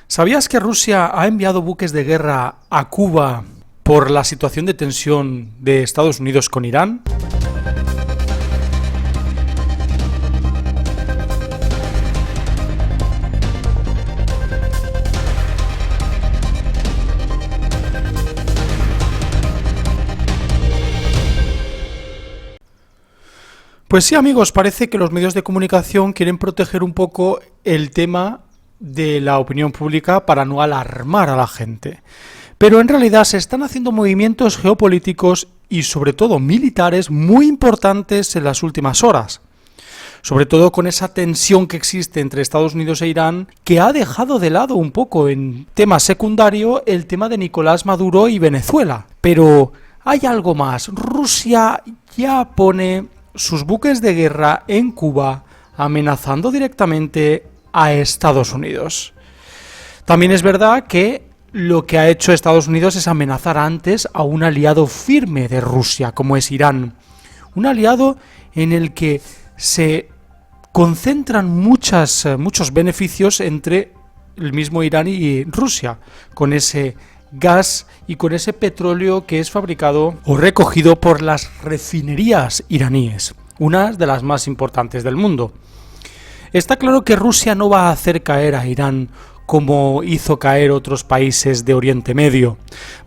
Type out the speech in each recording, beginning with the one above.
¿Sabías que Rusia ha enviado buques de guerra a Cuba por la situación de tensión de Estados Unidos con Irán? Pues sí, amigos, parece que los medios de comunicación quieren proteger un poco el tema de la opinión pública para no alarmar a la gente. Pero en realidad se están haciendo movimientos geopolíticos y sobre todo militares muy importantes en las últimas horas. Sobre todo con esa tensión que existe entre Estados Unidos e Irán, que ha dejado de lado un poco en tema secundario el tema de Nicolás Maduro y Venezuela. Pero hay algo más. Rusia ya pone sus buques de guerra en Cuba, amenazando directamente a Estados Unidos. También es verdad que lo que ha hecho Estados Unidos es amenazar antes a un aliado firme de Rusia, como es Irán. Un aliado en el que se concentran muchos beneficios entre el mismo Irán y Rusia, con ese gas y con ese petróleo que es fabricado o recogido por las refinerías iraníes, una de las más importantes del mundo. Está claro que Rusia no va a hacer caer a Irán como hizo caer otros países de Oriente Medio,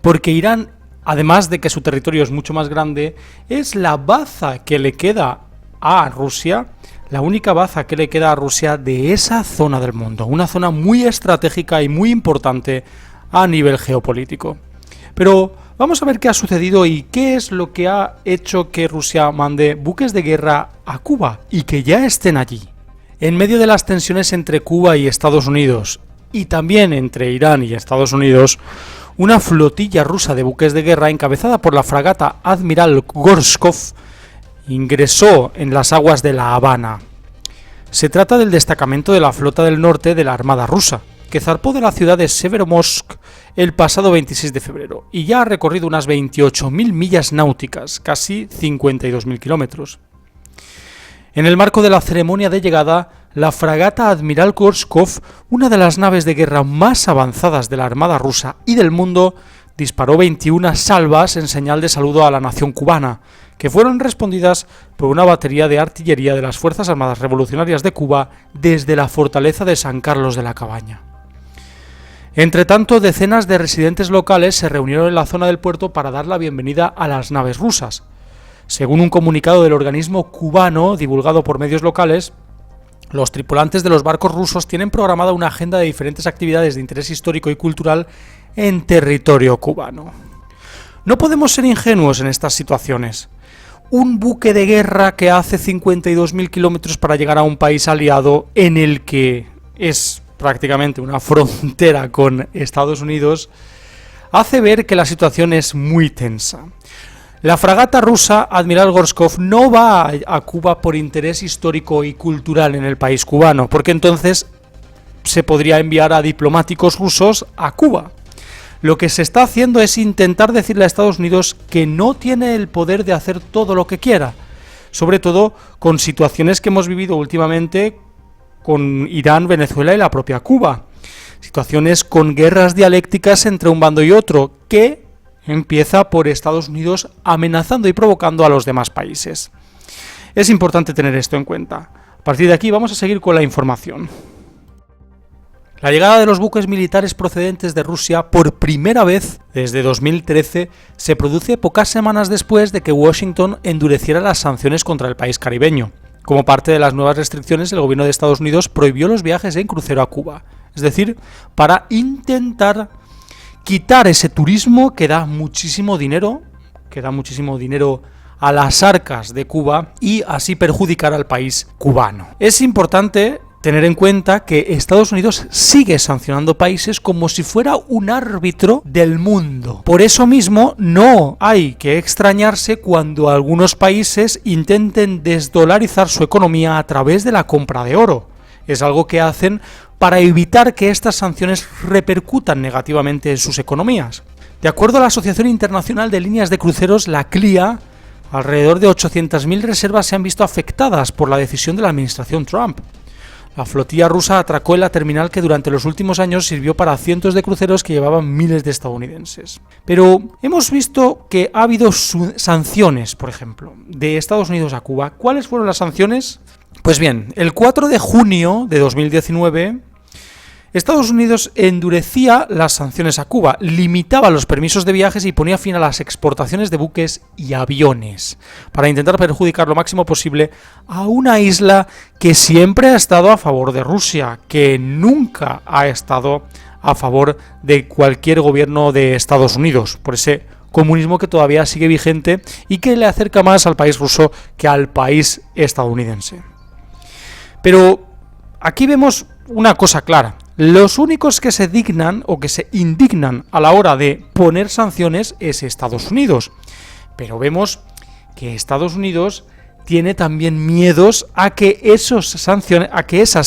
porque Irán, además de que su territorio es mucho más grande, es la baza que le queda a Rusia, la única baza que le queda a Rusia de esa zona del mundo, una zona muy estratégica y muy importante a nivel geopolítico. Pero vamos a ver qué ha sucedido y qué es lo que ha hecho que Rusia mande buques de guerra a Cuba y que ya estén allí. En medio de las tensiones entre Cuba y Estados Unidos y también entre Irán y Estados Unidos, una flotilla rusa de buques de guerra encabezada por la fragata Admiral Gorshkov ingresó en las aguas de La Habana. Se trata del destacamento de la Flota del Norte de la Armada rusa, que zarpó de la ciudad de Severomorsk el pasado 26 de febrero y ya ha recorrido unas 28.000 millas náuticas, casi 52.000 kilómetros. En el marco de la ceremonia de llegada, la fragata Admiral Gorshkov, una de las naves de guerra más avanzadas de la Armada rusa y del mundo, disparó 21 salvas en señal de saludo a la nación cubana, que fueron respondidas por una batería de artillería de las Fuerzas Armadas Revolucionarias de Cuba desde la fortaleza de San Carlos de la Cabaña. Entre tanto, decenas de residentes locales se reunieron en la zona del puerto para dar la bienvenida a las naves rusas. Según un comunicado del organismo cubano divulgado por medios locales, los tripulantes de los barcos rusos tienen programada una agenda de diferentes actividades de interés histórico y cultural en territorio cubano. No podemos ser ingenuos en estas situaciones. Un buque de guerra que hace 52.000 kilómetros para llegar a un país aliado en el que es prácticamente una frontera con Estados Unidos, hace ver que la situación es muy tensa. La fragata rusa Admiral Gorshkov no va a Cuba por interés histórico y cultural en el país cubano, porque entonces se podría enviar a diplomáticos rusos a Cuba. Lo que se está haciendo es intentar decirle a Estados Unidos que no tiene el poder de hacer todo lo que quiera, sobre todo con situaciones que hemos vivido últimamente con Irán, Venezuela y la propia Cuba. Situaciones con guerras dialécticas entre un bando y otro, que empieza por Estados Unidos amenazando y provocando a los demás países. Es importante tener esto en cuenta. A partir de aquí vamos a seguir con la información. La llegada de los buques militares procedentes de Rusia por primera vez desde 2013 se produce pocas semanas después de que Washington endureciera las sanciones contra el país caribeño. Como parte de las nuevas restricciones, el gobierno de Estados Unidos prohibió los viajes en crucero a Cuba, es decir, para intentar quitar ese turismo que da muchísimo dinero a las arcas de Cuba y así perjudicar al país cubano. Es importante tener en cuenta que Estados Unidos sigue sancionando países como si fuera un árbitro del mundo. Por eso mismo no hay que extrañarse cuando algunos países intenten desdolarizar su economía a través de la compra de oro. Es algo que hacen para evitar que estas sanciones repercutan negativamente en sus economías. De acuerdo a la Asociación Internacional de Líneas de Cruceros, la CLIA, alrededor de 800.000 reservas se han visto afectadas por la decisión de la administración Trump. La flotilla rusa atracó en la terminal que durante los últimos años sirvió para cientos de cruceros que llevaban miles de estadounidenses. Pero hemos visto que ha habido sanciones, por ejemplo, de Estados Unidos a Cuba. ¿Cuáles fueron las sanciones? Pues bien, el 4 de junio de 2019... Estados Unidos endurecía las sanciones a Cuba, limitaba los permisos de viajes y ponía fin a las exportaciones de buques y aviones, para intentar perjudicar lo máximo posible a una isla que siempre ha estado a favor de Rusia, que nunca ha estado a favor de cualquier gobierno de Estados Unidos, por ese comunismo que todavía sigue vigente y que le acerca más al país ruso que al país estadounidense. Pero aquí vemos una cosa clara. Los únicos que se dignan o que se indignan a la hora de poner sanciones es Estados Unidos. Pero vemos que Estados Unidos tiene también miedos a que esas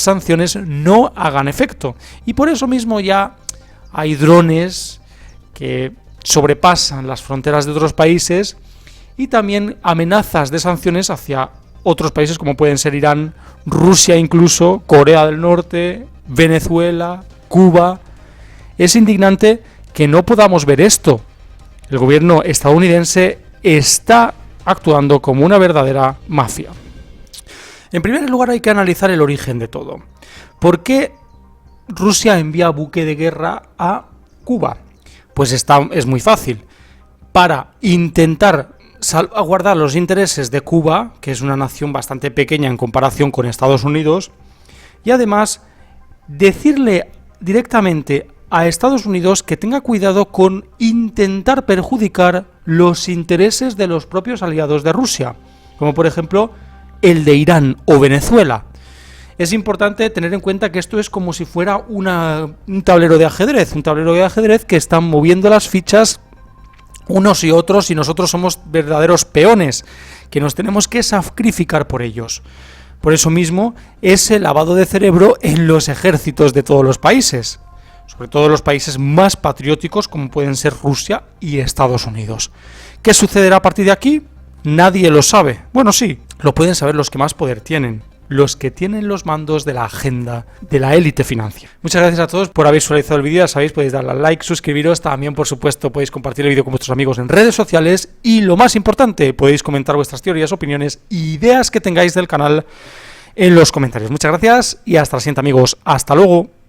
sanciones no hagan efecto. Y por eso mismo ya hay drones que sobrepasan las fronteras de otros países y también amenazas de sanciones hacia otros países como pueden ser Irán, Rusia incluso, Corea del Norte, Venezuela, Cuba. Es indignante que no podamos ver esto. El gobierno estadounidense está actuando como una verdadera mafia. En primer lugar hay que analizar el origen de todo. ¿Por qué Rusia envía buque de guerra a Cuba? Pues es muy fácil. Para intentar salvaguardar los intereses de Cuba, que es una nación bastante pequeña en comparación con Estados Unidos, y además decirle directamente a Estados Unidos que tenga cuidado con intentar perjudicar los intereses de los propios aliados de Rusia, como por ejemplo el de Irán o Venezuela. Es importante tener en cuenta que esto es como si fuera un tablero de ajedrez que están moviendo las fichas unos y otros y nosotros somos verdaderos peones que nos tenemos que sacrificar por ellos. Por eso mismo, ese lavado de cerebro en los ejércitos de todos los países, sobre todo los países más patrióticos como pueden ser Rusia y Estados Unidos. ¿Qué sucederá a partir de aquí? Nadie lo sabe. Bueno, sí, lo pueden saber los que más poder tienen, los que tienen los mandos de la agenda de la élite financiera. Muchas gracias a todos por haber visualizado el vídeo. Ya sabéis, podéis darle al like, suscribiros, también por supuesto podéis compartir el vídeo con vuestros amigos en redes sociales y lo más importante, podéis comentar vuestras teorías, opiniones, ideas que tengáis del canal en los comentarios. Muchas gracias y hasta la siguiente, amigos. Hasta luego.